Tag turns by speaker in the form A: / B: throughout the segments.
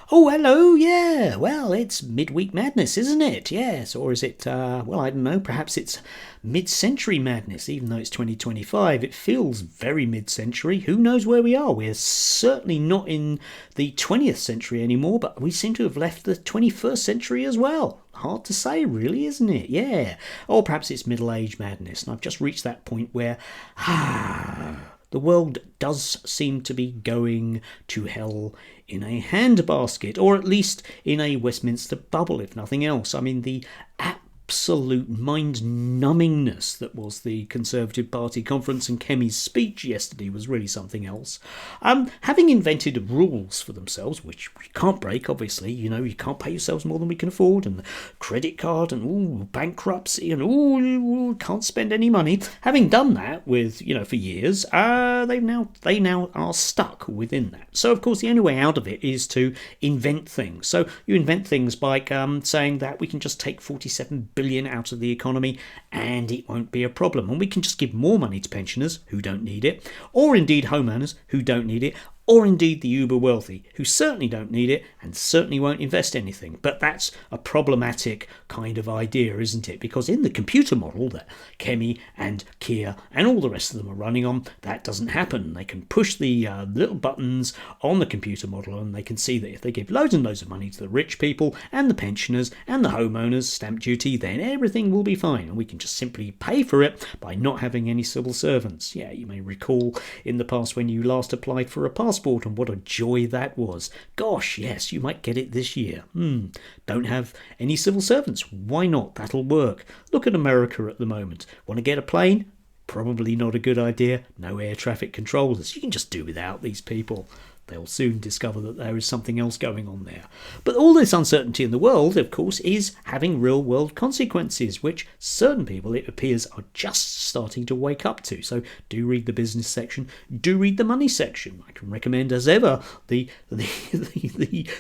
A: Oh, hello, yeah. Well, it's midweek madness, isn't it? Yes. Or is it, well, I don't know, perhaps it's mid century madness, even though it's 2025. It feels very mid century. Who knows where we are? We're certainly not in the 20th century anymore, but we seem to have left the 21st century as well. Hard to say, really, isn't it? Yeah. Or perhaps it's middle age madness, and I've just reached that point where, the world does seem to be going to hell in a handbasket, or at least in a Westminster bubble, if nothing else. I mean, the absolute mind-numbingness that was the Conservative Party conference, and Kemi's speech yesterday was really something else. Having invented rules for themselves, which we can't break, obviously, you can't pay yourselves more than we can afford, and credit card, and bankruptcy, and can't spend any money. Having done that with, for years, they now are stuck within that. So, of course, the only way out of it is to invent things. So you invent things like saying that we can just take 47 billion out of the economy and it won't be a problem, and we can just give more money to pensioners who don't need it, or indeed homeowners who don't need it, or indeed the uber wealthy who certainly don't need it and certainly won't invest anything. But that's a problematic kind of idea, isn't it? Because in the computer model that Kemi and Keir and all the rest of them are running on, that doesn't happen. They can push the little buttons on the computer model, and they can see that if they give loads and loads of money to the rich people and the pensioners and the homeowners, stamp duty, then everything will be fine, and we can just simply pay for it by not having any civil servants. Yeah, you may recall in the past when you last applied for a passport, and what a joy that was. Gosh, yes, you might get it this year. Don't have any civil servants. Why not? That'll work. Look at America at the moment. Want to get a plane? Probably not a good idea. No air traffic controllers. You can just do without these people. They'll soon discover that there is something else going on there. But all this uncertainty in the world, of course, is having real-world consequences, which certain people, it appears, are just starting to wake up to. So do read the business section. Do read the money section. I can recommend, as ever, the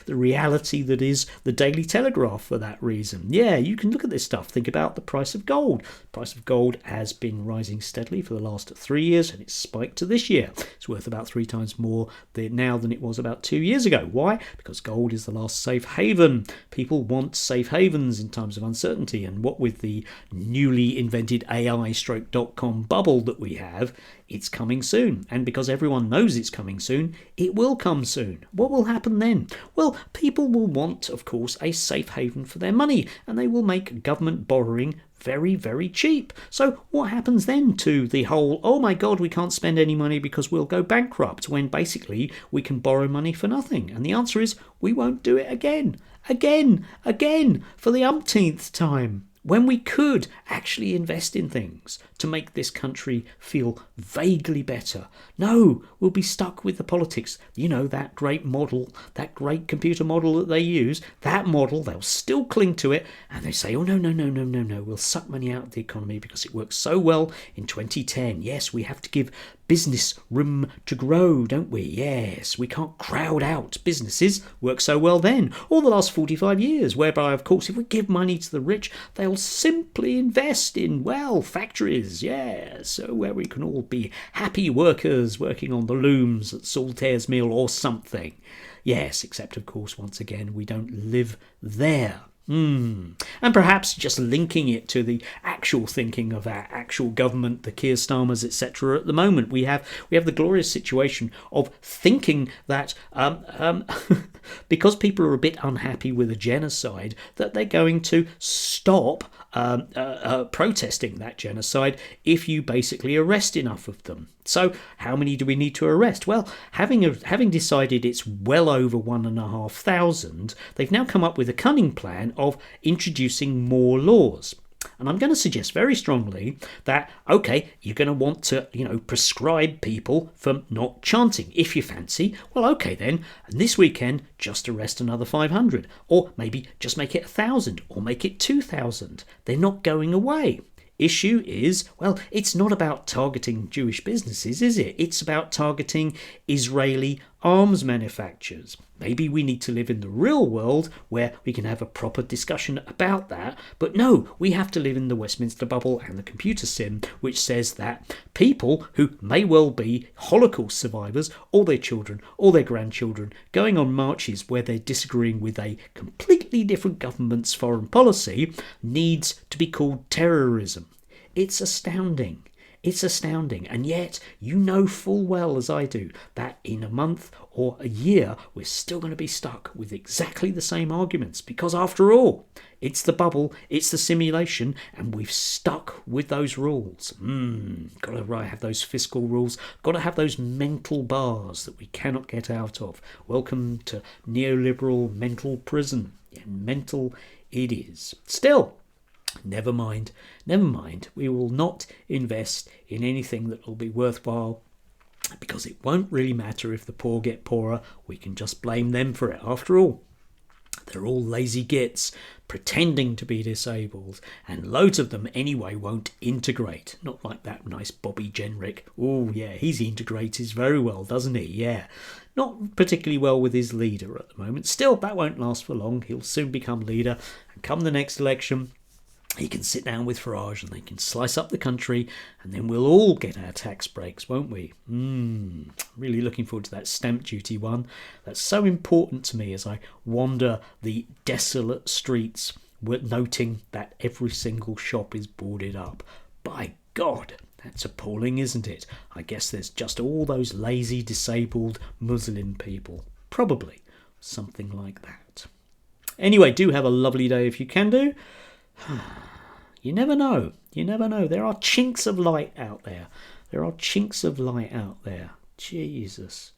A: reality that is the Daily Telegraph for that reason. Yeah, you can look at this stuff. Think about the price of gold. The price of gold has been rising steadily for the last 3 years, and it's spiked to this year. It's worth about 3 times more now than it was about 2 years ago. Why? Because gold is the last safe haven. People want safe havens in times of uncertainty, and what with the newly invented AI/.com bubble that we have, it's coming soon. And because everyone knows it's coming soon, it will come soon. What will happen then? Well, people will want, of course, a safe haven for their money, and they will make government borrowing very, very cheap. So what happens then to the whole, oh my God, we can't spend any money because we'll go bankrupt, when basically we can borrow money for nothing? And the answer is, we won't do it again, for the umpteenth time, when we could actually invest in things to make this country feel vaguely better. No, we'll be stuck with the politics. That great model, that great computer model that they use, that model, they'll still cling to it, and they say, oh, no, we'll suck money out of the economy because it works so well in 2010. Yes, we have to give business room to grow, don't we? Yes, we can't crowd out businesses. Work so well then. All the last 45 years, whereby, of course, if we give money to the rich, they'll simply invest in, factories, yes, where we can all be happy workers working on the looms at Saltaire's Mill or something. Yes, except, of course, once again, we don't live there. And perhaps just linking it to the actual thinking of our actual government, the Keir Starmers, etc. At the moment, we have the glorious situation of thinking that because people are a bit unhappy with a genocide, that they're going to stop protesting that genocide if you basically arrest enough of them. So how many do we need to arrest? Well, having decided it's well over 1,500, they've now come up with a cunning plan of introducing more laws. And I'm going to suggest very strongly that, okay, you're going to want to, prescribe people for not chanting. If you fancy, well, okay then, and this weekend, just arrest another 500. Or maybe just make it 1,000, or make it 2,000. They're not going away. Issue is, it's not about targeting Jewish businesses, is it? It's about targeting Israeli arms manufacturers. Maybe we need to live in the real world where we can have a proper discussion about that. But no, we have to live in the Westminster bubble and the computer sim, which says that people who may well be Holocaust survivors, or their children, or their grandchildren, going on marches where they're disagreeing with a completely different government's foreign policy, needs to be called terrorism. It's astounding. It's astounding, and yet you know full well, as I do, that in a month or a year we're still going to be stuck with exactly the same arguments, because after all, it's the bubble, it's the simulation, and we've stuck with those rules. Got to have those fiscal rules, got to have those mental bars that we cannot get out of. Welcome to neoliberal mental prison. Yeah, mental it is. Still, never mind, we will not invest in anything that will be worthwhile, because it won't really matter if the poor get poorer. We can just blame them for it. After all, they're all lazy gits pretending to be disabled, and loads of them anyway won't integrate. Not like that nice Bobby Jenrick. Oh yeah, he's integrated very well, doesn't he? Yeah. Not particularly well with his leader at the moment. Still, that won't last for long. He'll soon become leader, and come the next election, he can sit down with Farage and they can slice up the country, and then we'll all get our tax breaks, won't we? Really looking forward to that stamp duty one. That's so important to me as I wander the desolate streets, noting that every single shop is boarded up. By God, that's appalling, isn't it? I guess there's just all those lazy, disabled Muslim people. Probably something like that. Anyway, do have a lovely day if you can do. You never know. There are chinks of light out there. Jesus.